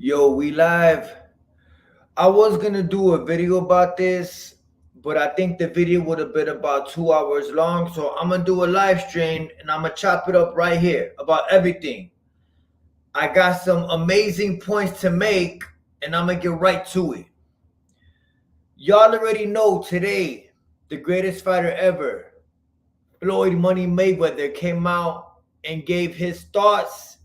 Yo, we live. I was gonna do a video about this, but I think the video would have been about 2 hours long. So I'm gonna do a live stream and I'm gonna chop it up right here about everything. I got some amazing points to make and I'm gonna get right to it. Y'all already know today, the greatest fighter ever, Floyd Money Mayweather, came out and gave his thoughts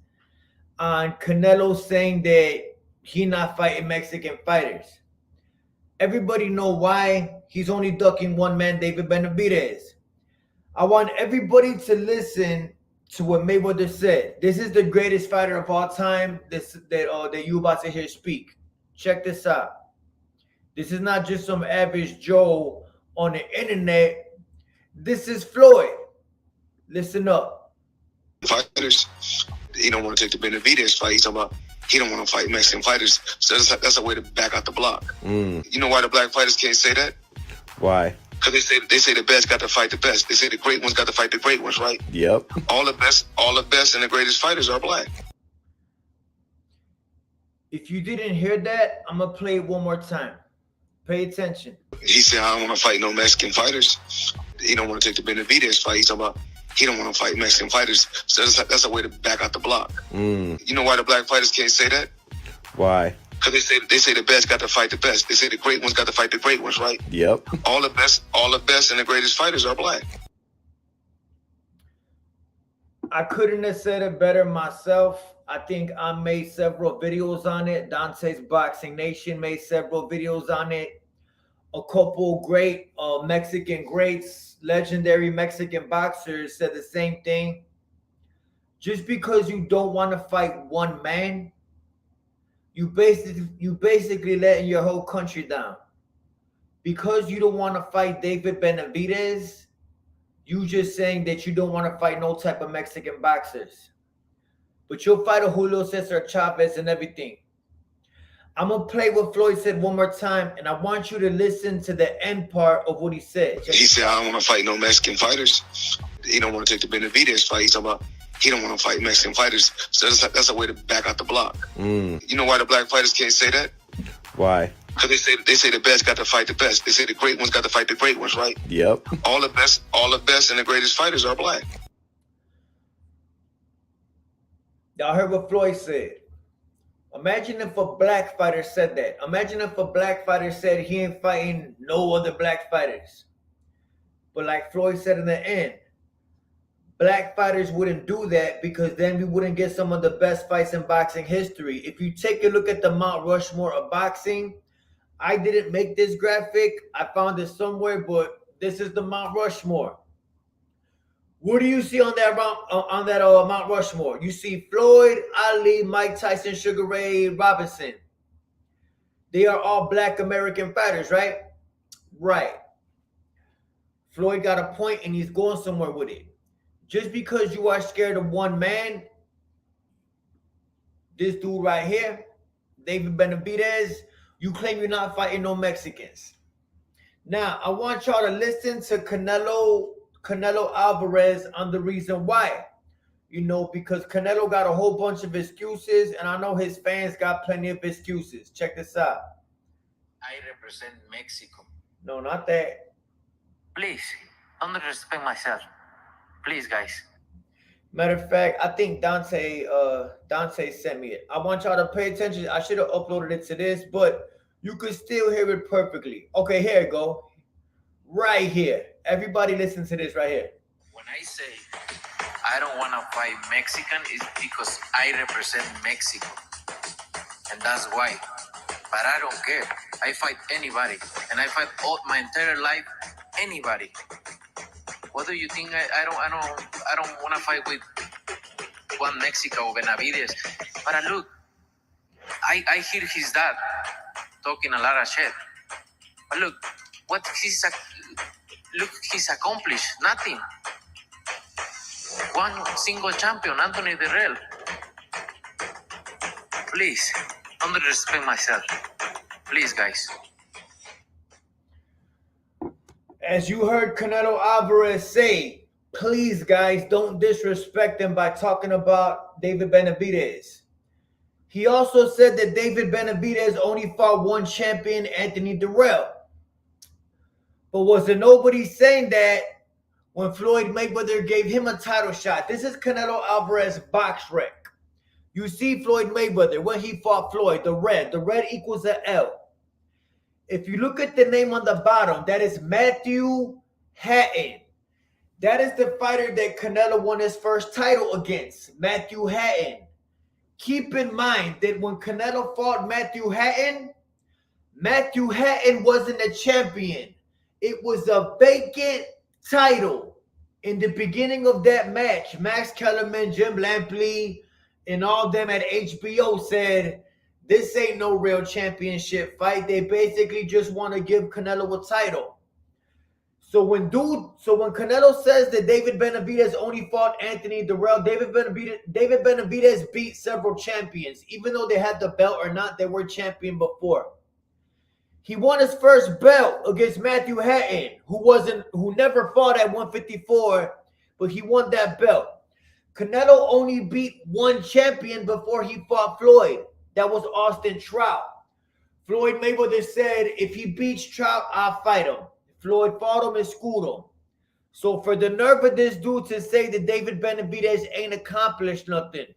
on Canelo saying that he not fighting Mexican fighters. Everybody know why he's only ducking one man, David Benavidez. I want everybody to listen to what Mayweather said. This is the greatest fighter of all time that you about to hear speak. Check this out. This is not just some average Joe on the internet. This is Floyd. Listen up. Fighters, he don't want to take the Benavidez fight. He's talking about he don't want to fight Mexican fighters. So that's a way to back out the block. You know why the black fighters can't say that? Why? Because they say the best got to fight the best. They say the great ones got to fight the great ones, right? Yep. All the best and the greatest fighters are black. If you didn't hear that, I'm gonna play it one more time. Pay attention. He said, I don't want to fight no Mexican fighters. He don't want to take the Benavidez fight. He's talking about he don't want to fight Mexican fighters. So that's a way to back out the block. You know why the black fighters can't say that? Why? Because they say the best got to fight the best. They say the great ones got to fight the great ones, right? Yep. All the best and the greatest fighters are black. I couldn't have said it better myself. I think I made several videos on it. Dante's Boxing Nation made several videos on it. A couple great Mexican greats, legendary Mexican boxers said the same thing. Just because you don't want to fight one man, you basically letting your whole country down. Because you don't want to fight David Benavidez, you just saying that you don't want to fight no type of Mexican boxers. But you'll fight a Julio Cesar Chavez and everything. I'm going to play what Floyd said one more time, and I want you to listen to the end part of what he said. He said, I don't want to fight no Mexican fighters. He don't want to take the Benavidez fight. He's talking about he don't want to fight Mexican fighters. So that's a way to back out the block. You know why the black fighters can't say that? Why? Because they say the best got to fight the best. They say the great ones got to fight the great ones, right? Yep. All the best and the greatest fighters are black. Y'all heard what Floyd said. Imagine if a black fighter said that. Imagine if a black fighter said he ain't fighting no other black fighters. But like Floyd said in the end, black fighters wouldn't do that because then we wouldn't get some of the best fights in boxing history. If you take a look at the Mount Rushmore of boxing, I didn't make this graphic. I found it somewhere, but this is the Mount Rushmore. What do you see on that Mount Rushmore? You see Floyd, Ali, Mike Tyson, Sugar Ray Robinson. They are all black American fighters, right? Right. Floyd got a point and he's going somewhere with it. Just because you are scared of one man, this dude right here, David Benavidez, you claim you're not fighting no Mexicans. Now, I want y'all to listen to Canelo Alvarez on the reason why. You know, because Canelo got a whole bunch of excuses, and I know his fans got plenty of excuses. Check this out. I represent Mexico. No, not that. Please, don't disrespect myself. Please, guys. Matter of fact, I think Dante sent me it. I want y'all to pay attention. I should have uploaded it to this, but you could still hear it perfectly. Okay, here it go. Right here. Everybody listen to this right here. When I say I don't want to fight Mexican, it's because I represent Mexico. And that's why. But I don't care. I fight anybody. And I fight all my entire life anybody. What do you think? I don't want to fight with one Mexico or Benavidez. But look, I hear his dad talking a lot of shit. But look, he's accomplished nothing. One single champion, Anthony Dirrell. Please, don't disrespect myself. Please, guys. As you heard Canelo Alvarez say, please, guys, don't disrespect him by talking about David Benavidez. He also said that David Benavidez only fought one champion, Anthony Durrell. But was there nobody saying that when Floyd Mayweather gave him a title shot? This is Canelo Alvarez box rec. You see Floyd Mayweather, when he fought Floyd, the red equals an L. If you look at the name on the bottom, that is Matthew Hatton. That is the fighter that Canelo won his first title against, Matthew Hatton. Keep in mind that when Canelo fought Matthew Hatton wasn't a champion. It was a vacant title. In the beginning of that match, Max Kellerman, Jim Lampley, and all them at HBO said, this ain't no real championship fight. They basically just want to give Canelo a title. So when Canelo says that David Benavidez only fought Anthony Durrell, David Benavidez beat several champions. Even though they had the belt or not, they were champion before. He won his first belt against Matthew Hatton, who never fought at 154, but he won that belt. Canelo only beat one champion before he fought Floyd. That was Austin Trout. Floyd Mayweather said, if he beats Trout, I'll fight him. Floyd fought him and schooled him. So for the nerve of this dude to say that David Benavidez ain't accomplished nothing.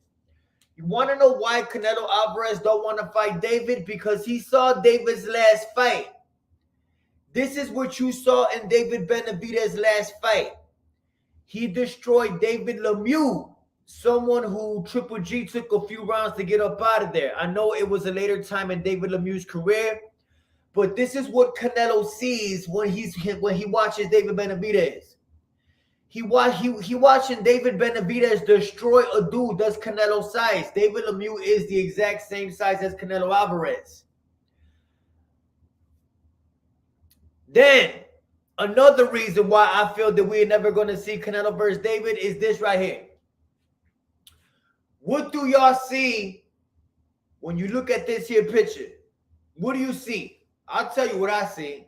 You want to know why Canelo Alvarez don't want to fight David? Because he saw David's last fight. This is what you saw in David Benavidez's last fight. He destroyed David Lemieux, someone who Triple G took a few rounds to get up out of there. I know it was a later time in David Lemieux's career, but this is what Canelo sees when he watches David Benavidez. He watching David Benavidez destroy a dude that's Canelo size. David Lemieux is the exact same size as Canelo Alvarez. Then, another reason why I feel that we're never going to see Canelo versus David is this right here. What do y'all see when you look at this here picture? What do you see? I'll tell you what I see.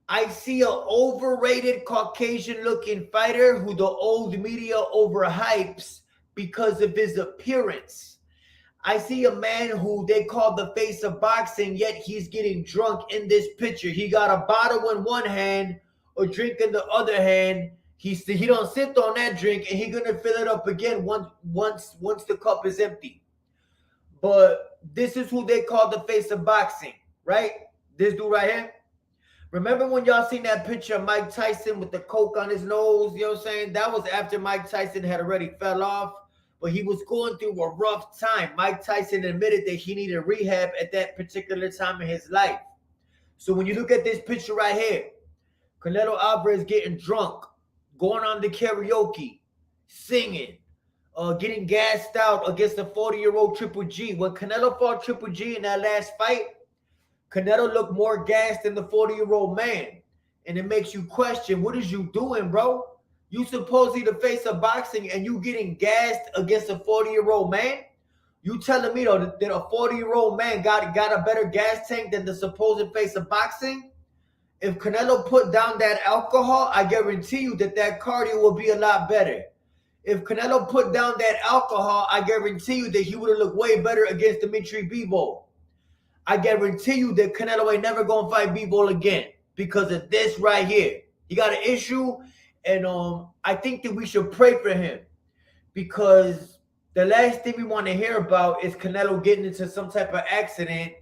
I see an overrated Caucasian-looking fighter who the old media overhypes because of his appearance. I see a man who they call the face of boxing, yet he's getting drunk in this picture. He got a bottle in one hand, a drink in the other hand. He don't sip on that drink, and he's gonna fill it up again once the cup is empty. But this is who they call the face of boxing, right? This dude right here. Remember when y'all seen that picture of Mike Tyson with the coke on his nose? You know what I'm saying? That was after Mike Tyson had already fell off, but he was going through a rough time. Mike Tyson admitted that he needed rehab at that particular time in his life. So when you look at this picture right here, Canelo Alvarez getting drunk, going on the karaoke, singing, getting gassed out against a 40-year-old Triple G. When Canelo fought Triple G in that last fight, Canelo looked more gassed than the 40-year-old man. And it makes you question, what is you doing, bro? You supposedly the face of boxing and you getting gassed against a 40-year-old man? You telling me, though, that a 40-year-old man got a better gas tank than the supposed face of boxing? If Canelo put down that alcohol, I guarantee you that cardio will be a lot better. If Canelo put down that alcohol, I guarantee you that he would have looked way better against Dimitri Bivol. I guarantee you that Canelo ain't never going to fight Bivol again because of this right here. He got an issue, and I think that we should pray for him because the last thing we want to hear about is Canelo getting into some type of accident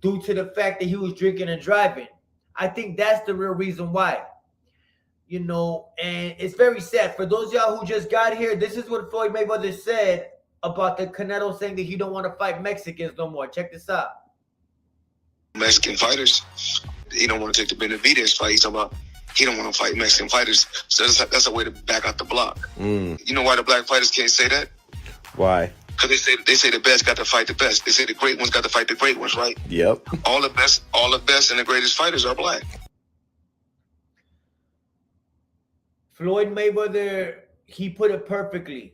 due to the fact that he was drinking and driving. I think that's the real reason why. You know, and it's very sad. For those of y'all who just got here, this is what Floyd Mayweather said about the Canelo saying that he don't want to fight Mexicans no more. Check this out. Mexican fighters, he don't want to take the Benavidez fight. He's talking about he don't want to fight Mexican fighters. So that's a way to back out the block. You know why the black fighters can't say that? Why? Because they say the best got to fight the best. They say the great ones got to fight the great ones, right? Yep. All the best and the greatest fighters are black. Floyd Mayweather, he put it perfectly.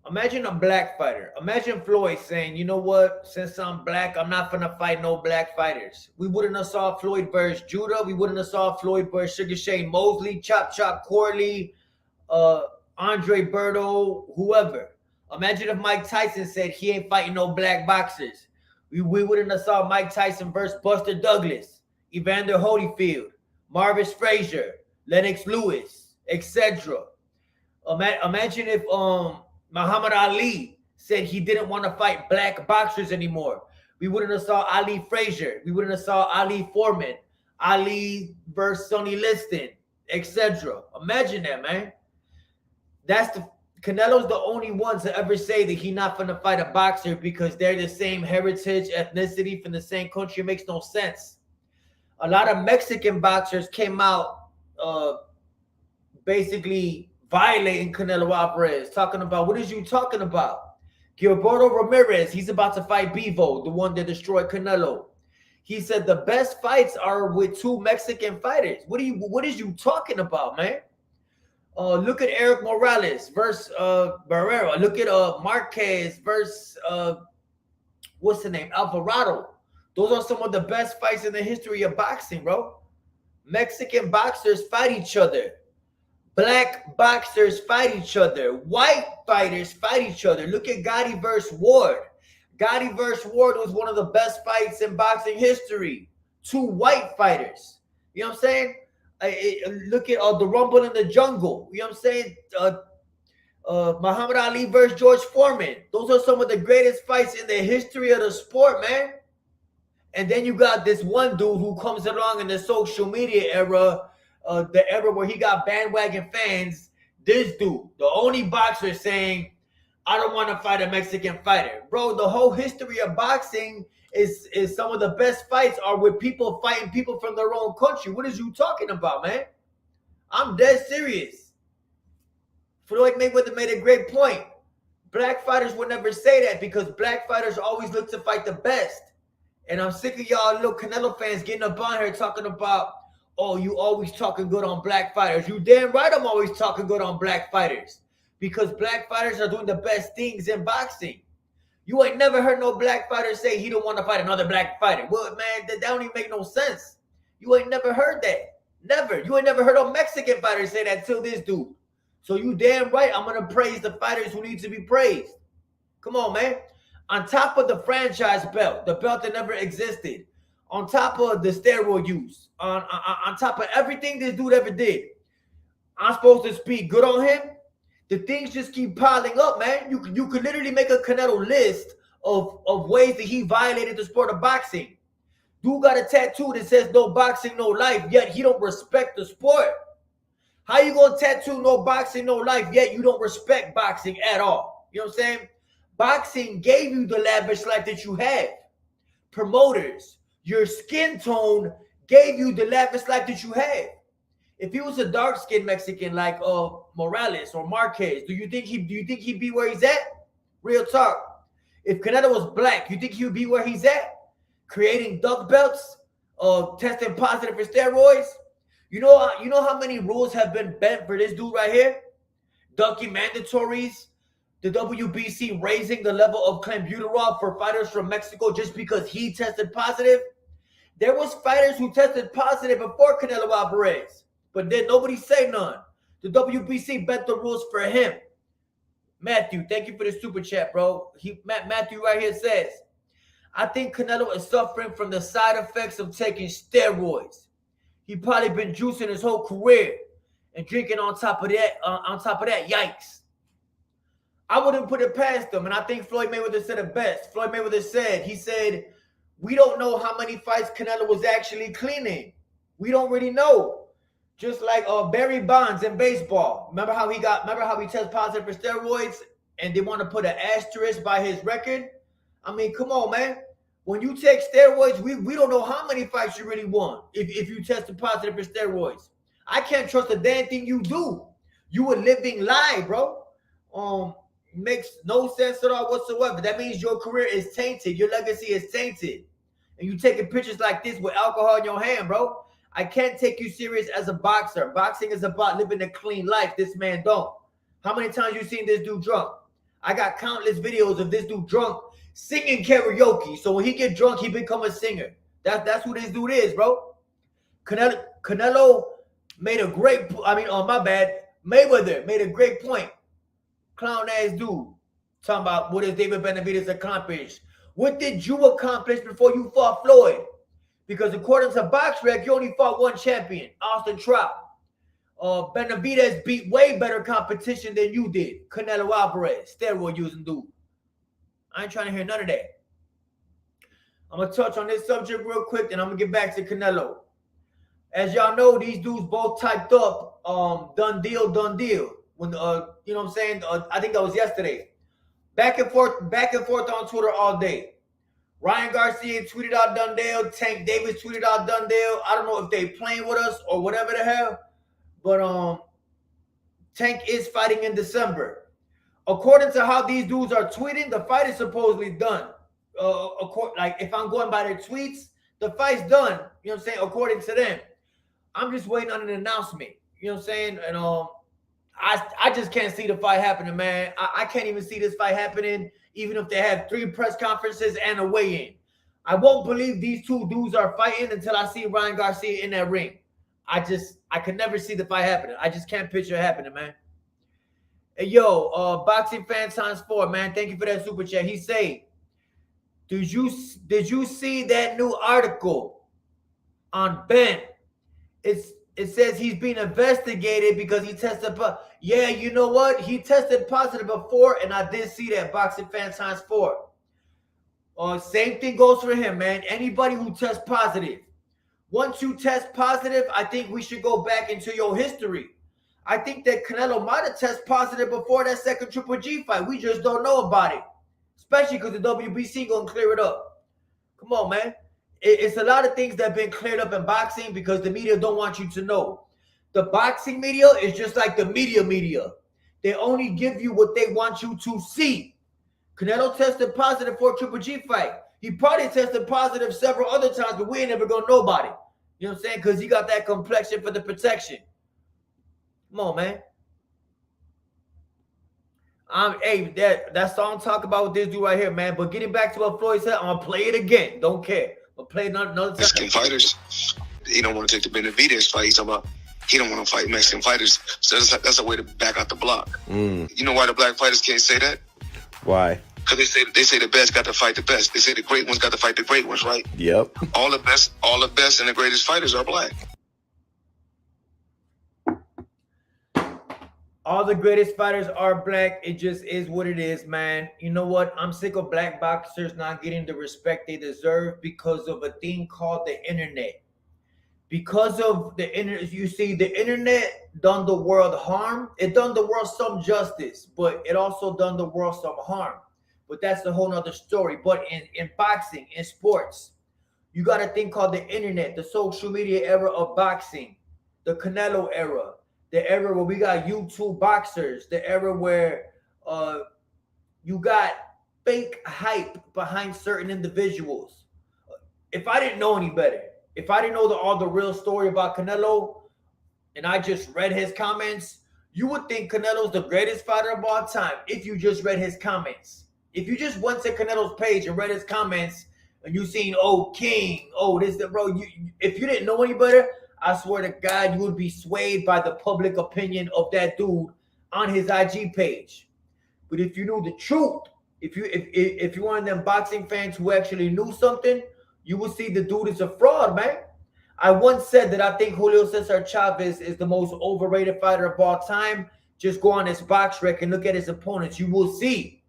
Imagine a black fighter. Imagine Floyd saying, you know what? Since I'm black, I'm not going to fight no black fighters. We wouldn't have saw Floyd versus Judah. We wouldn't have saw Floyd versus Sugar Shane Mosley, Chop Chop Corley, Andre Berto, whoever. Imagine if Mike Tyson said he ain't fighting no black boxers. We wouldn't have saw Mike Tyson versus Buster Douglas, Evander Holyfield, Marvis Frazier, Lennox Lewis, etc. Imagine if Muhammad Ali said he didn't want to fight black boxers anymore. We wouldn't have saw Ali Frazier. We wouldn't have saw Ali Foreman, Ali versus Sonny Liston, etc. Imagine that, man. Canelo's the only one to ever say that he's not gonna fight a boxer because they're the same heritage, ethnicity, from the same country. It makes no sense. A lot of Mexican boxers came out basically violating Canelo Alvarez, talking about, what is you talking about? Gilberto Ramirez, he's about to fight Bivol, the one that destroyed Canelo. He said the best fights are with two Mexican fighters. What is you talking about, man? Look at Eric Morales versus Barrera. Look at Marquez versus what's the name? Alvarado. Those are some of the best fights in the history of boxing, bro. Mexican boxers fight each other. Black boxers fight each other. White fighters fight each other. Look at Gotti versus Ward. Gotti versus Ward was one of the best fights in boxing history. Two white fighters. You know what I'm saying? Look at the Rumble in the Jungle. You know what I'm saying? Muhammad Ali versus George Foreman. Those are some of the greatest fights in the history of the sport, man. And then you got this one dude who comes along in the social media era, the era where he got bandwagon fans. This dude, the only boxer saying, I don't want to fight a Mexican fighter. Bro, the whole history of boxing is some of the best fights are with people fighting people from their own country. What is you talking about, man? I'm dead serious. Floyd Mayweather made a great point. Black fighters would never say that because black fighters always look to fight the best. And I'm sick of y'all little Canelo fans getting up on here talking about, oh, you always talking good on black fighters. You damn right I'm always talking good on black fighters because black fighters are doing the best things in boxing. You ain't never heard no black fighter say he don't want to fight another black fighter. Well, man, that don't even make no sense. You ain't never heard that. Never. You ain't never heard a Mexican fighter say that till this dude. So you damn right I'm going to praise the fighters who need to be praised. Come on, man. On top of the franchise belt, the belt that never existed, on top of the steroid use, on top of everything this dude ever did, I'm supposed to speak good on him? The things just keep piling up, man. You could literally make a Canelo list of ways that he violated the sport of boxing. Dude got a tattoo that says no boxing, no life, yet he don't respect the sport. How you gonna tattoo no boxing, no life, yet you don't respect boxing at all? You know what I'm saying? Boxing gave you the lavish life that you have. Promoters, your skin tone gave you the lavish life that you have. If he was a dark-skinned Mexican like Morales or Marquez, do you think he'd be where he's at? Real talk. If Canelo was black, you think he would be where he's at? Creating duck belts, testing positive for steroids. You know how many rules have been bent for this dude right here? Ducking mandatories, the WBC raising the level of clenbuterol for fighters from Mexico just because he tested positive. There was fighters who tested positive before Canelo Alvarez, but then nobody say none. The WBC bent the rules for him. Matthew, thank you for the super chat, bro. Matthew right here says, I think Canelo is suffering from the side effects of taking steroids. He probably been juicing his whole career and drinking on top of that. Yikes. I wouldn't put it past them, and I think Floyd Mayweather said it best. Floyd Mayweather said, we don't know how many fights Canelo was actually cleaning. We don't really know. Just like Barry Bonds in baseball. Remember how he tested positive for steroids and they want to put an asterisk by his record? I mean, come on, man. When you take steroids, we don't know how many fights you really won if you tested positive for steroids. I can't trust a damn thing you do. You a living lie, bro. Makes no sense at all whatsoever. That means your career is tainted. Your legacy is tainted. And you taking pictures like this with alcohol in your hand, bro. I can't take you serious as a boxer. Boxing is about living a clean life. This man don't. How many times you seen this dude drunk? I got countless videos of this dude drunk singing karaoke. So when he get drunk, he become a singer. That's who this dude is, bro. Canelo made a great, Mayweather made a great point. Clown ass dude. Talking about what has David Benavidez accomplished. What did you accomplish before you fought Floyd? Because according to BoxRec, you only fought one champion, Austin Trout. Benavidez beat way better competition than you did. Canelo Alvarez, steroid using dude. I ain't trying to hear none of that. I'm going to touch on this subject real quick, and I'm going to get back to Canelo. As y'all know, these dudes both typed up, done deal. When, you know what I'm saying? I think that was yesterday. Back and forth on Twitter all day. Ryan Garcia tweeted out done deal. Tank Davis tweeted out done deal. I don't know if they playing with us or whatever the hell, but Tank is fighting in December. According to how these dudes are tweeting, the fight is supposedly done. Like if I'm going by their tweets, the fight's done. You know what I'm saying? According to them. I'm just waiting on an announcement. You know what I'm saying? And I just can't see the fight happening, man. I can't even see this fight happening, even if they have 3 press conferences and a weigh-in. I won't believe these two dudes are fighting until I see Ryan Garcia in that ring. I could never see the fight happening. I just can't picture it happening, man. Hey, yo, Boxing Fan times 4, man. Thank you for that super chat. He say, did you see that new article on Ben? It says he's being investigated because he tested positive. Yeah, you know what? He tested positive before, and I did see that. Boxing Fan times 4. Same thing goes for him, man. Anybody who tests positive. Once you test positive, I think we should go back into your history. I think that Canelo might have tested positive before that second Triple G fight. We just don't know about it. Especially because the WBC going to clear it up. Come on, man. It's a lot of things that have been cleared up in boxing because the media don't want you to know. The boxing media is just like the media. They only give you what they want you to see. Canelo tested positive for a Triple G fight. He probably tested positive several other times, but we ain't never going to know about it. You know what I'm saying? Because he got that complexion for the protection. Come on, man. Hey, that's all I'm talking about with this dude right here, man. But getting back to what Floyd said, I'm going to play it again. Don't care. But play another time. Mexican fighters, he don't want to take the Benavidez fight. He's talking about he don't want to fight Mexican fighters. So that's a way to back out the block. You know why the black fighters can't say that? Why? Because they say the best got to fight the best. They say the great ones got to fight the great ones, right? Yep. All the best and the greatest fighters are black. All the greatest fighters are black. It just is what it is, man. You know what? I'm sick of black boxers not getting the respect they deserve because of a thing called the internet. Because of the internet, you see, the internet done the world harm. It done the world some justice, but it also done the world some harm. But that's a whole nother story. But in boxing, in sports, you got a thing called the internet, the social media era of boxing, the Canelo era. The era where we got YouTube boxers, the era where you got fake hype behind certain individuals. If I didn't know any better, if I didn't know all the real story about Canelo, and I just read his comments, you would think Canelo's the greatest fighter of all time if you just read his comments. If you just went to Canelo's page and read his comments, and you seen, oh, King, oh, this, that, bro, if you didn't know any better, I swear to God, you would be swayed by the public opinion of that dude on his IG page. But if you knew the truth, if you're one of them boxing fans who actually knew something, you would see the dude is a fraud, man. I once said that I think Julio Cesar Chavez is the most overrated fighter of all time. Just go on his BoxRec and look at his opponents. You will see.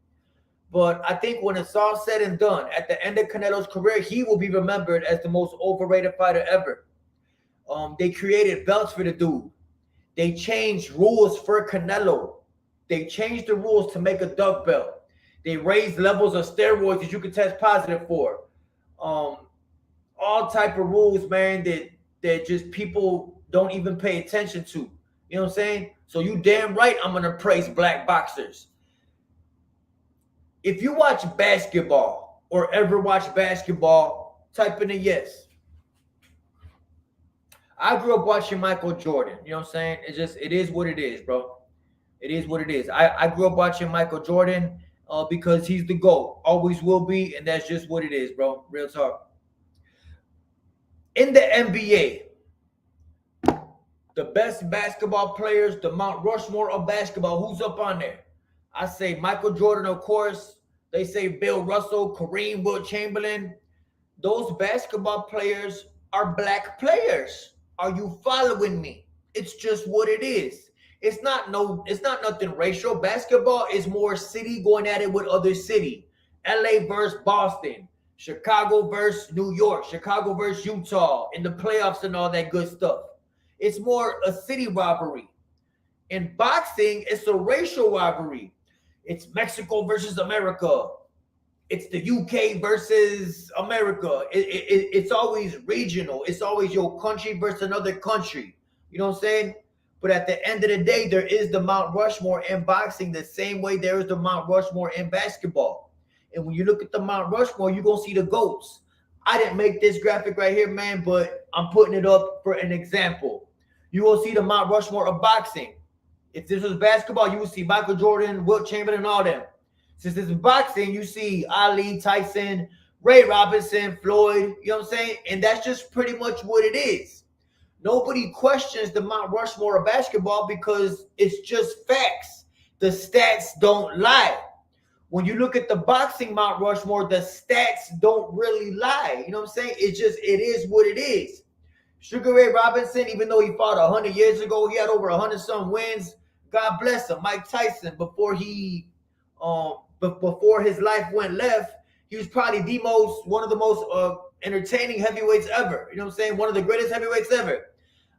But I think when it's all said and done, at the end of Canelo's career, he will be remembered as the most overrated fighter ever. They created belts for the dude. They changed rules for Canelo. They changed the rules to make a duck belt. They raised levels of steroids that you could test positive for. All type of rules, man, that just people don't even pay attention to. You know what I'm saying? So you damn right I'm going to praise black boxers. If you watch basketball or ever watch basketball, type in a yes. I grew up watching Michael Jordan. You know what I'm saying? It is what it is, bro. It is what it is. I grew up watching Michael Jordan because he's the GOAT. Always will be, and that's just what it is, bro. Real talk. In the NBA, the best basketball players, the Mount Rushmore of basketball, who's up on there? I say Michael Jordan, of course. They say Bill Russell, Kareem, Wilt Chamberlain. Those basketball players are black players. Are you following me? It's just what it is. It's not nothing racial. Basketball is more city going at it with other city. LA versus Boston, Chicago versus New York, Chicago versus Utah in the playoffs and all that good stuff. It's more a city rivalry. In boxing, it's a racial rivalry. It's Mexico versus America. It's the UK versus America. It's always regional. It's always your country versus another country. You know what I'm saying? But at the end of the day, there is the Mount Rushmore in boxing the same way there is the Mount Rushmore in basketball. And when you look at the Mount Rushmore, you're going to see the GOATs. I didn't make this graphic right here, man, but I'm putting it up for an example. You will see the Mount Rushmore of boxing. If this was basketball, you would see Michael Jordan, Wilt Chamberlain, all them. Since this is boxing, you see Ali, Tyson, Ray Robinson, Floyd, you know what I'm saying? And that's just pretty much what it is. Nobody questions the Mount Rushmore of basketball because it's just facts. The stats don't lie. When you look at the boxing Mount Rushmore, the stats don't really lie. You know what I'm saying? It is what it is. Sugar Ray Robinson, even though he fought 100 years ago, he had over 100-some wins. God bless him. Mike Tyson, before his life went left, he was probably one of the most entertaining heavyweights ever. You know what I'm saying? One of the greatest heavyweights ever.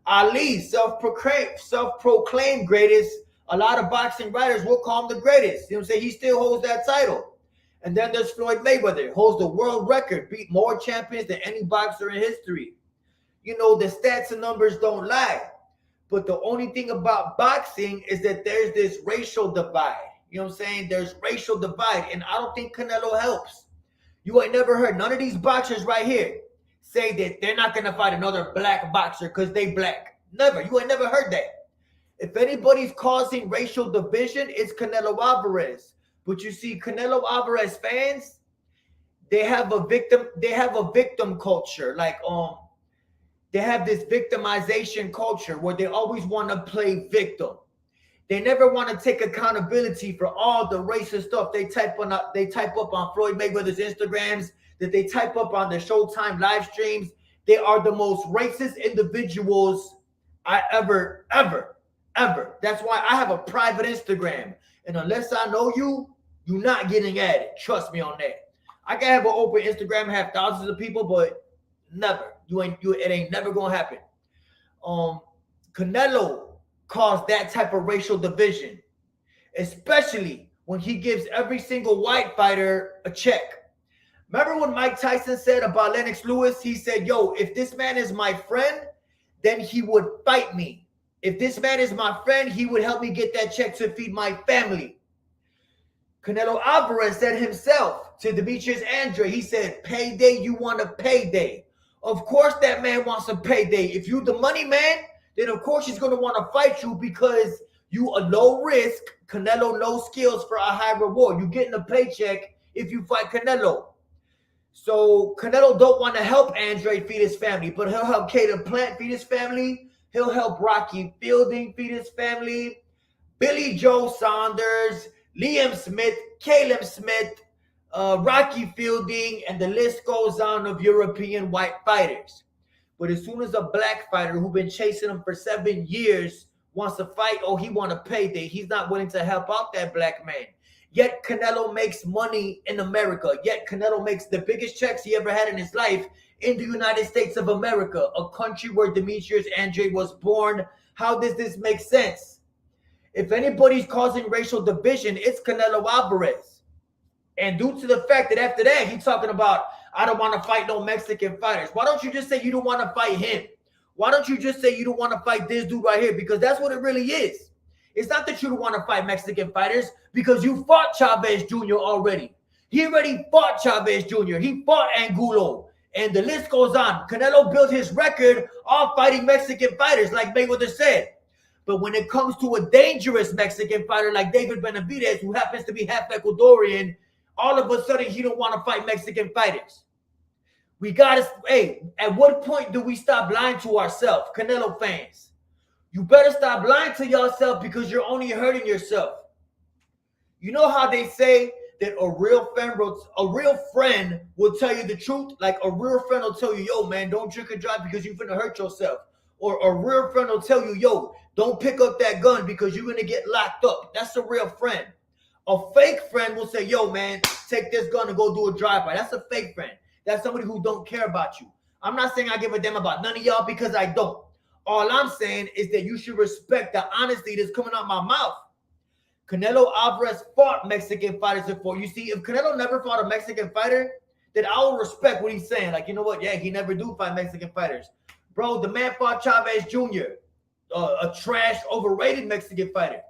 Ali, self-proclaimed greatest. A lot of boxing writers will call him the greatest. You know what I'm saying? He still holds that title. And then there's Floyd Mayweather, holds the world record, beat more champions than any boxer in history. You know, the stats and numbers don't lie. But the only thing about boxing is that there's this racial divide. You know what I'm saying? There's racial divide, and I don't think Canelo helps. You ain't never heard none of these boxers right here say that they're not going to fight another black boxer because they black. Never. You ain't never heard that. If anybody's causing racial division, it's Canelo Alvarez. But you see, Canelo Alvarez fans, they have a victim culture. Like, they have this victimization culture where they always want to play victim. They never want to take accountability for all the racist stuff they type up on Floyd Mayweather's Instagrams, that they type up on the Showtime live streams. They are the most racist individuals I ever. That's why I have a private Instagram. And unless I know you, you're not getting at it. Trust me on that. I can have an open Instagram, have thousands of people, but never. It ain't never gonna happen. Canelo caused that type of racial division, especially when he gives every single white fighter a check. Remember when Mike Tyson said about Lennox Lewis? He said, yo, if this man is my friend, then he would fight me. If this man is my friend, he would help me get that check to feed my family. Canelo Alvarez said himself to Demetrius Andre, he said, payday, you want a payday. Of course that man wants a payday. If you the money man, then of course he's going to want to fight you because you a low risk, Canelo no skills for a high reward. You getting a paycheck if you fight Canelo. So Canelo don't want to help Andre feed his family, but he'll help Caleb Plant feed his family. He'll help Rocky Fielding feed his family. Billy Joe Saunders, Liam Smith, Caleb Smith, Rocky Fielding, and the list goes on of European white fighters. But as soon as a black fighter who's been chasing him for 7 years wants to fight, he want a payday, he's not willing to help out that black man. Yet Canelo makes money in America. Yet Canelo makes the biggest checks he ever had in his life in the United States of America, a country where Demetrius Andre was born. How does this make sense? If anybody's causing racial division, it's Canelo Alvarez. And due to the fact that after that, he's talking about, I don't want to fight no Mexican fighters. Why don't you just say you don't want to fight him? Why don't you just say you don't want to fight this dude right here? Because that's what it really is. It's not that you don't want to fight Mexican fighters because you fought Chavez Jr. already. He already fought Chavez Jr. He fought Angulo. And the list goes on. Canelo built his record off fighting Mexican fighters, like Mayweather said. But when it comes to a dangerous Mexican fighter like David Benavidez, who happens to be half Ecuadorian, all of a sudden he don't want to fight Mexican fighters. We got to, at what point do we stop lying to ourselves, Canelo fans? You better stop lying to yourself because you're only hurting yourself. You know how they say that a real friend will tell you the truth? Like a real friend will tell you, yo, man, don't drink and drive because you're gonna hurt yourself. Or a real friend will tell you, yo, don't pick up that gun because you're gonna get locked up. That's a real friend. A fake friend will say, yo, man, take this gun and go do a drive-by. That's a fake friend. That's somebody who don't care about you. I'm not saying I give a damn about none of y'all because I don't. All I'm saying is that you should respect the honesty that's coming out my mouth. Canelo Alvarez fought Mexican fighters before. You see, if Canelo never fought a Mexican fighter, then I will respect what he's saying. Like, you know what? Yeah, he never do fight Mexican fighters. Bro, the man fought Chavez Jr., a trash, overrated Mexican fighter.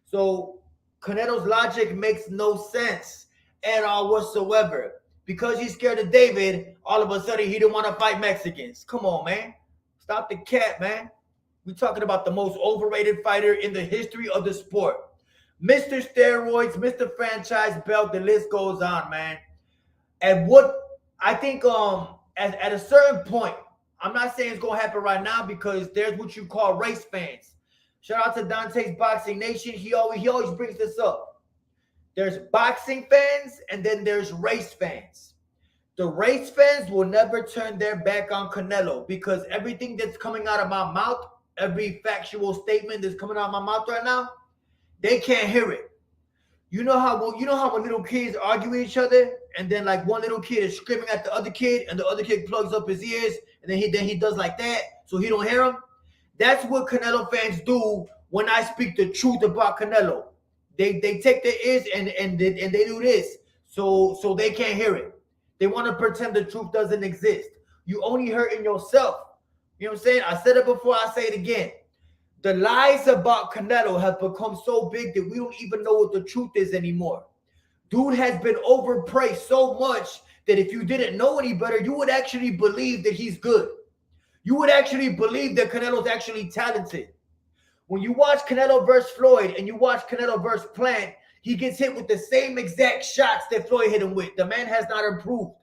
So Canelo's logic makes no sense at all whatsoever. Because he's scared of David, all of a sudden he didn't want to fight Mexicans. Come on, man. Stop the cat, man. We're talking about the most overrated fighter in the history of the sport. Mr. Steroids, Mr. Franchise Belt, the list goes on, man. And what I think at a certain point, I'm not saying it's going to happen right now because there's what you call race fans. Shout out to Dante's Boxing Nation. He always brings this up. There's boxing fans and then there's race fans. The race fans will never turn their back on Canelo because everything that's coming out of my mouth, every factual statement that's coming out of my mouth right now, they can't hear it. You know how when little kids argue with each other, and then like one little kid is screaming at the other kid, and the other kid plugs up his ears, and then he does like that, so he don't hear him. That's what Canelo fans do when I speak the truth about Canelo. They take their ears and they do this, so they can't hear it. They want to pretend the truth doesn't exist. You only hurting yourself. You know what I'm saying? I said it before, I say it again. The lies about Canelo have become so big that we don't even know what the truth is anymore. Dude has been overpraised so much that if you didn't know any better, you would actually believe that he's good. You would actually believe that Canelo's actually talented. When you watch Canelo versus Floyd and you watch Canelo versus Plant, he gets hit with the same exact shots that Floyd hit him with. The man has not improved.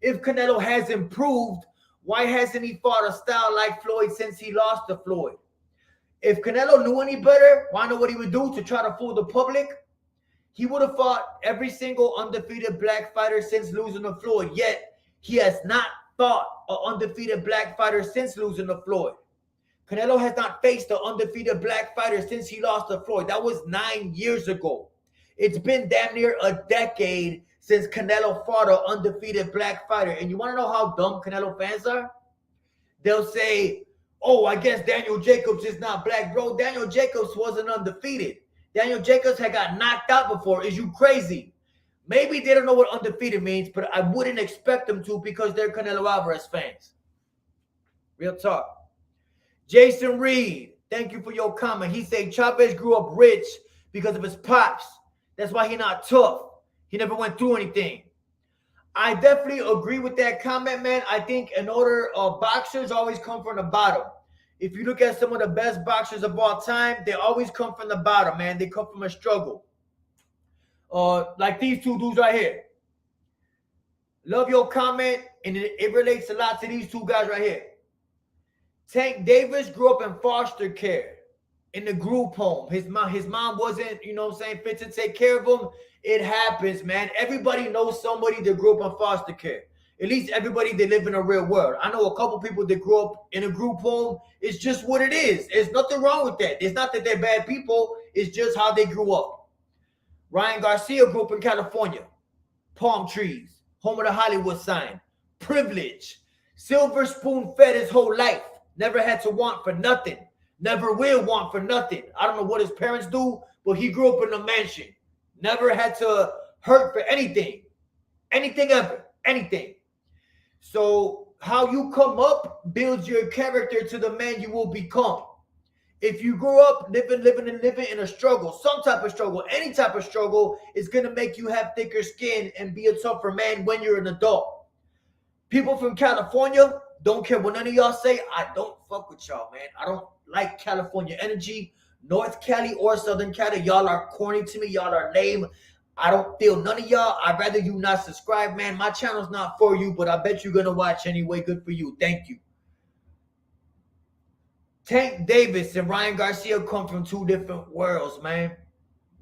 If Canelo has improved, why hasn't he fought a style like Floyd since he lost to Floyd? If Canelo knew any better, why know what he would do to try to fool the public? He would have fought every single undefeated black fighter since losing to Floyd, yet he has not fought an undefeated black fighter since losing to Floyd. Canelo has not faced an undefeated black fighter since he lost to Floyd. That was 9 years ago. It's been damn near a decade since Canelo fought an undefeated black fighter. And you want to know how dumb Canelo fans are? They'll say, oh, I guess Daniel Jacobs is not black. Bro, Daniel Jacobs wasn't undefeated. Daniel Jacobs had got knocked out before. Is you crazy? Maybe they don't know what undefeated means, but I wouldn't expect them to because they're Canelo Alvarez fans. Real talk. Jason Reed, thank you for your comment. He said Chavez grew up rich because of his pops. That's why he not tough. He never went through anything. I definitely agree with that comment, man. I think in order, boxers always come from the bottom. If you look at some of the best boxers of all time, they always come from the bottom, man. They come from a struggle. Like these two dudes right here. Love your comment, and it relates a lot to these two guys right here. Tank Davis grew up in foster care in the group home. His mom wasn't, you know what I'm saying, fit to take care of him. It happens, man. Everybody knows somebody that grew up in foster care. At least everybody that live in the real world. I know a couple people that grew up in a group home. It's just what it is. There's nothing wrong with that. It's not that they're bad people. It's just how they grew up. Ryan Garcia grew up in California. Palm trees. Home of the Hollywood sign. Privilege. Silver spoon fed his whole life. Never had to want for nothing. Never will want for nothing. I don't know what his parents do, but he grew up in a mansion. Never had to hurt for anything. Anything ever. Anything. So how you come up builds your character to the man you will become. If you grow up living in a struggle, some type of struggle, any type of struggle, is going to make you have thicker skin and be a tougher man when you're an adult. People from California, don't care what none of y'all say. I don't fuck with y'all, man. I don't like California energy. North Cali or Southern Cali, y'all are corny to me. Y'all are lame. I don't feel none of y'all. I'd rather you not subscribe, man. My channel's not for you, but I bet you're going to watch anyway. Good for you. Thank you. Tank Davis and Ryan Garcia come from two different worlds, man.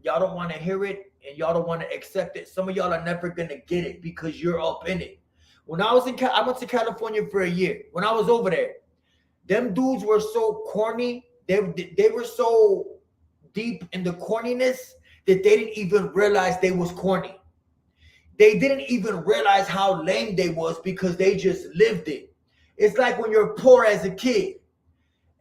Y'all don't want to hear it, and y'all don't want to accept it. Some of y'all are never gonna get it because you're up in it. When I was I went to California for a year. When I was over there, them dudes were so corny. They were so deep in the corniness that they didn't even realize they was corny. They didn't even realize how lame they was because they just lived it. It's like when you're poor as a kid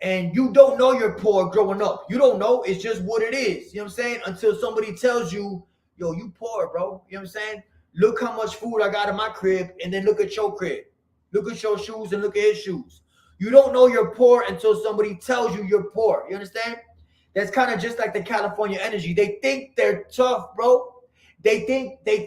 and you don't know you're poor growing up. You don't know. It's just what it is. You know what I'm saying? Until somebody tells you, yo, you poor, bro. You know what I'm saying? Look how much food I got in my crib and then look at your crib. Look at your shoes and look at his shoes. You don't know you're poor until somebody tells you you're poor. You understand? That's kind of just like the California energy. They think they're tough, bro. They think they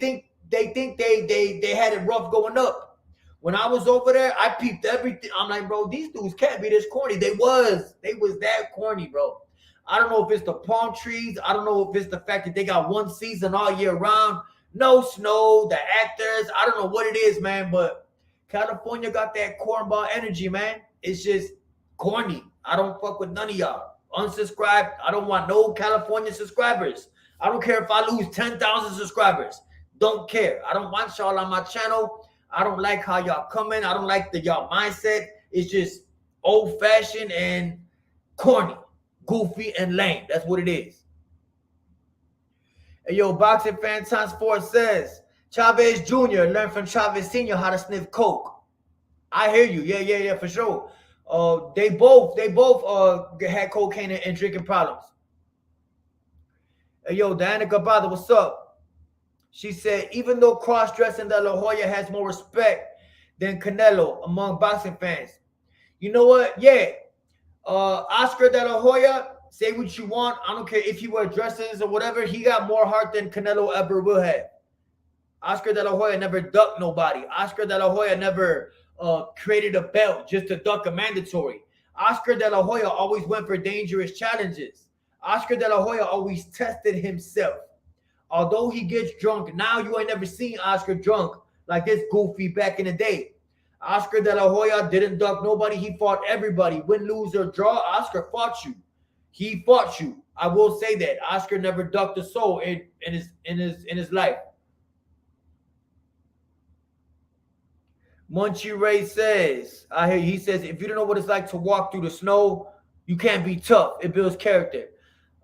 had it rough going up. When I was over there, I peeped everything. I'm like, bro, these dudes can't be this corny. They was that corny, bro. I don't know if it's the palm trees. I don't know if it's the fact that they got one season all year round. No snow, the actors. I don't know what it is, man, but California got that cornball energy, man. It's just corny. I don't fuck with none of y'all. Unsubscribe. I don't want no California subscribers. I don't care if I lose 10,000 subscribers. Don't care. I don't want y'all on my channel. I don't like how y'all coming. I don't like y'all mindset. It's just old-fashioned and corny, goofy, and lame. That's what it is. Hey, yo, Boxing Fan Times 4 says, Chavez Jr. learned from Chavez Sr. how to sniff coke. I hear you. Yeah, for sure. They both had cocaine and drinking problems. Hey, yo, Diana Gabada, what's up? She said, even though cross-dressing De La Hoya has more respect than Canelo among boxing fans. You know what? Yeah. Oscar De La Hoya, say what you want. I don't care if he wear dresses or whatever. He got more heart than Canelo ever will have. Oscar De La Hoya never ducked nobody. Oscar De La Hoya never created a belt just to duck a mandatory. Oscar De La Hoya always went for dangerous challenges. Oscar De La Hoya always tested himself. Although he gets drunk, now you ain't never seen Oscar drunk like this goofy back in the day. Oscar De La Hoya didn't duck nobody. He fought everybody. Win, lose, or draw, Oscar fought you. He fought you. I will say that. Oscar never ducked a soul in his life. Munchie Ray says, I hear he says, if you don't know what it's like to walk through the snow, you can't be tough. It builds character.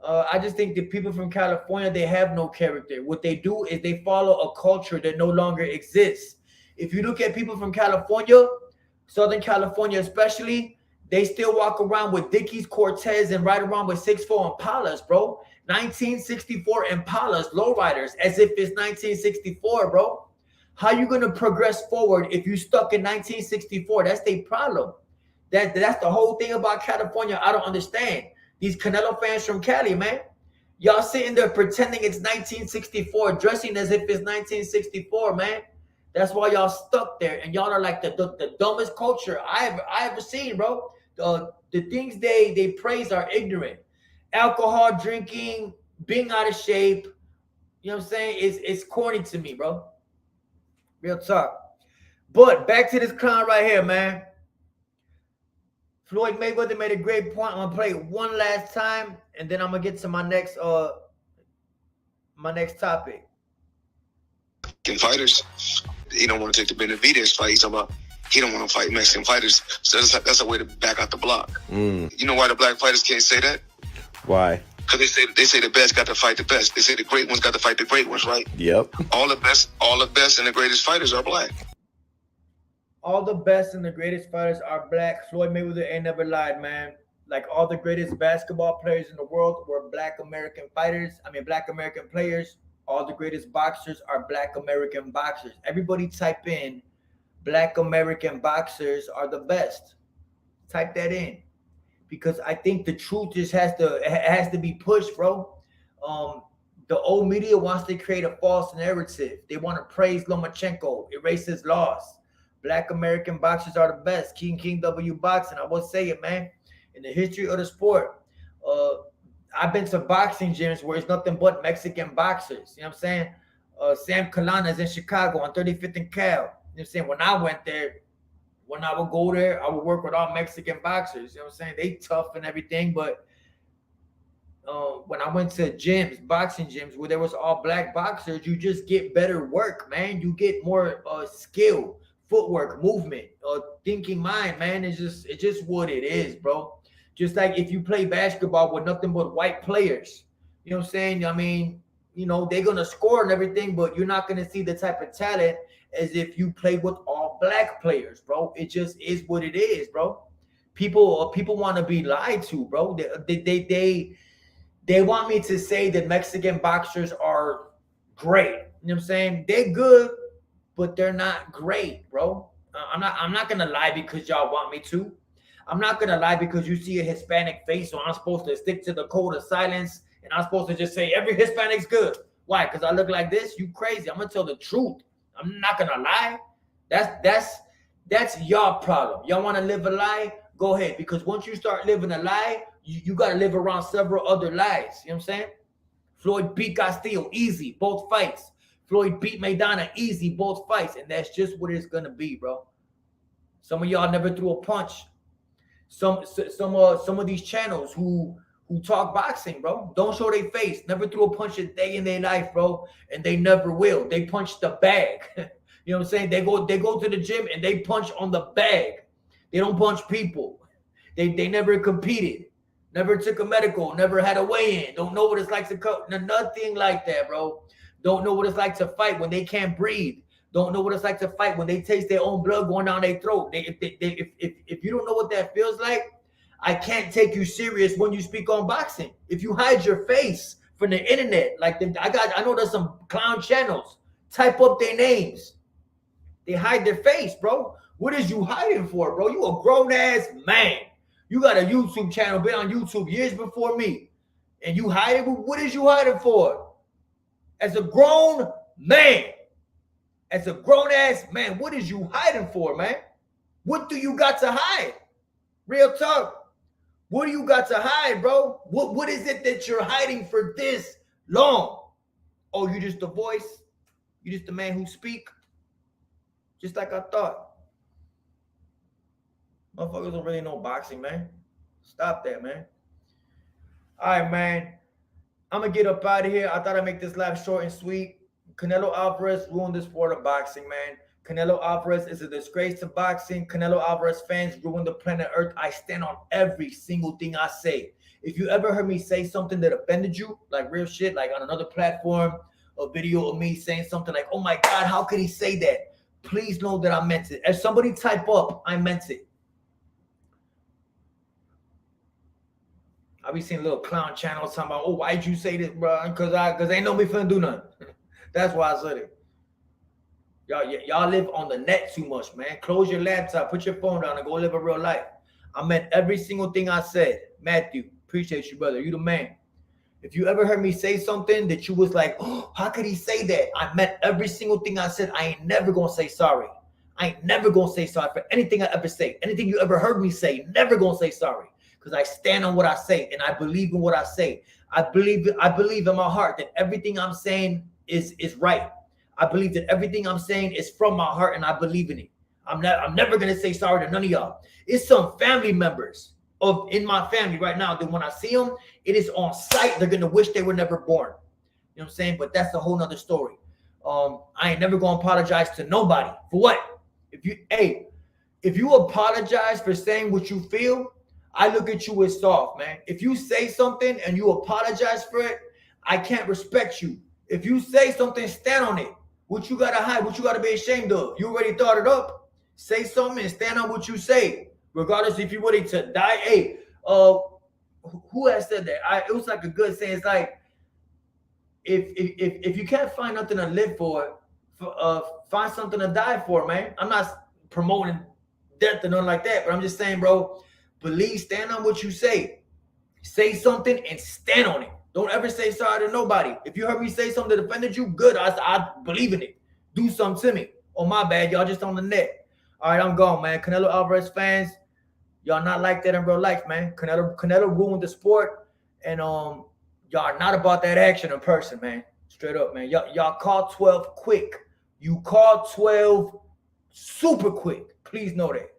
I just think that people from California, they have no character. What they do is they follow a culture that no longer exists. If you look at people from California, Southern California especially, they still walk around with Dickies, Cortez, and ride around with 6'4" Impalas, bro. 1964 Impalas, lowriders, as if it's 1964, bro. How you going to progress forward if you stuck in 1964? That's their problem. That's the whole thing about California I don't understand. These Canelo fans from Cali, man. Y'all sitting there pretending it's 1964, dressing as if it's 1964, man. That's why y'all stuck there, and y'all are like the dumbest culture I ever seen, bro. The things they praise are ignorant. Alcohol drinking, being out of shape. You know what I'm saying? It's corny to me, bro. Real talk. But back to this clown right here, man. Floyd Mayweather made a great point. I'm gonna play it one last time, and then I'm gonna get to my next topic. Fighters, he don't want to take the Benavidez fight. He's talking about he don't want to fight Mexican fighters. So that's a way to back out the block. You know why the black fighters can't say that? Why? Because they say the best got to fight the best. They say the great ones got to fight the great ones, right? Yep. All the best and the greatest fighters are black. All the best and the greatest fighters are black. Floyd Mayweather ain't never lied, man. Like all the greatest basketball players in the world were black American fighters. Black American players. All the greatest boxers are black American boxers. Everybody type in black American boxers are the best. Type that in. Because I think the truth just has to be pushed, bro. The old media wants to create a false narrative. They want to praise Lomachenko, erase his loss. Black American boxers are the best. King W boxing. I will say it, man. In the history of the sport, I've been to boxing gyms where it's nothing but Mexican boxers. You know what I'm saying? Sam Kalana's in Chicago on 35th and Cal. You know what I'm saying? When I went there, when I would go there, I would work with all Mexican boxers. You know what I'm saying? They tough and everything, but when I went to gyms, boxing gyms, where there was all black boxers, you just get better work, man. You get more skill, footwork, movement, thinking mind, man. It's just what it is, bro. Just like if you play basketball with nothing but white players, you know what I'm saying? I mean, they're gonna score and everything, but you're not gonna see the type of talent as if you play with all black players, bro. It just is what it is, bro. People want to be lied to, bro. They want me to say that Mexican boxers are great. You know what I'm saying? They're good, but they're not great, bro. I'm not gonna lie because y'all want me to. I'm not gonna lie because you see a Hispanic face, so I'm supposed to stick to the code of silence, and I'm supposed to just say every Hispanic's good. Why? Because I look like this? You crazy? I'm gonna tell the truth. I'm not gonna lie. That's your problem. Y'all want to live a lie? Go ahead. Because once you start living a lie, you got to live around several other lies. You know what I'm saying? Floyd beat Garcia, easy, both fights. Floyd beat Maidana, easy, both fights. And that's just what it's going to be, bro. Some of y'all never threw a punch. Some of these channels who talk boxing, bro, don't show their face. Never threw a punch a day in their life, bro. And they never will. They punch the bag. You know what I'm saying? They go to the gym and they punch on the bag. They don't punch people. They never competed. Never took a medical. Never had a weigh-in. Don't know what it's like to cut. Nothing like that, bro. Don't know what it's like to fight when they can't breathe. Don't know what it's like to fight when they taste their own blood going down their throat. If you don't know what that feels like, I can't take you serious when you speak on boxing. If you hide your face from the internet, like I know there's some clown channels. Type up their names. They hide their face, bro. What is you hiding for, bro? You a grown-ass man. You got a YouTube channel, been on YouTube years before me. And you hiding? What is you hiding for? As a grown man, as a grown-ass man, what is you hiding for, man? What do you got to hide? Real talk. What do you got to hide, bro? What is it that you're hiding for this long? Oh, you just a voice? You just a man who speak? Just like I thought. Motherfuckers don't really know boxing, man. Stop that, man. All right, man. I'm going to get up out of here. I thought I'd make this live short and sweet. Canelo Alvarez ruined the sport of boxing, man. Canelo Alvarez is a disgrace to boxing. Canelo Alvarez fans ruined the planet Earth. I stand on every single thing I say. If you ever heard me say something that offended you, like real shit, like on another platform, a video of me saying something like, oh my God, how could he say that? Please know that I meant it. If somebody type up, I meant it. I be seeing little clown channels talking about, oh, why'd you say this, bro? Because ain't no me finna do nothing. That's why I said it. Y'all live on the net too much, man. Close your laptop, put your phone down, and go live a real life. I meant every single thing I said. Matthew, appreciate you, brother. You the man. If you ever heard me say something that you was like, oh, how could he say that? I meant every single thing I said. I ain't never gonna say sorry. I ain't never gonna say sorry for anything I ever say. Anything you ever heard me say, never gonna say sorry. Because I stand on what I say and I believe in what I say. I believe in my heart that everything I'm saying is right. I believe that everything I'm saying is from my heart and I believe in it. I'm never gonna say sorry to none of y'all. It's some family members in my family right now that when I see them, it is on sight. They're gonna wish they were never born. You know what I'm saying? But that's a whole nother story. I ain't never gonna apologize to nobody. For what? If you apologize for saying what you feel, I look at you as soft, man. If you say something and you apologize for it, I can't respect you. If you say something, stand on it. What you gotta hide, what you gotta be ashamed of. You already thought it up. Say something and stand on what you say. Regardless if you're ready to die. Hey, who has said that? It was like a good saying. It's like, if you can't find nothing to live for, find something to die for, man. I'm not promoting death or nothing like that, but I'm just saying, bro, believe, stand on what you say. Say something and stand on it. Don't ever say sorry to nobody. If you heard me say something that offended you, good. I believe in it. Do something to me. Oh, my bad. Y'all just on the net. All right, I'm gone, man. Canelo Alvarez fans, y'all not like that in real life, man. Canelo ruined the sport, and y'all not about that action in person, man. Straight up, man. Y'all call 12 quick. You call 12 super quick. Please know that.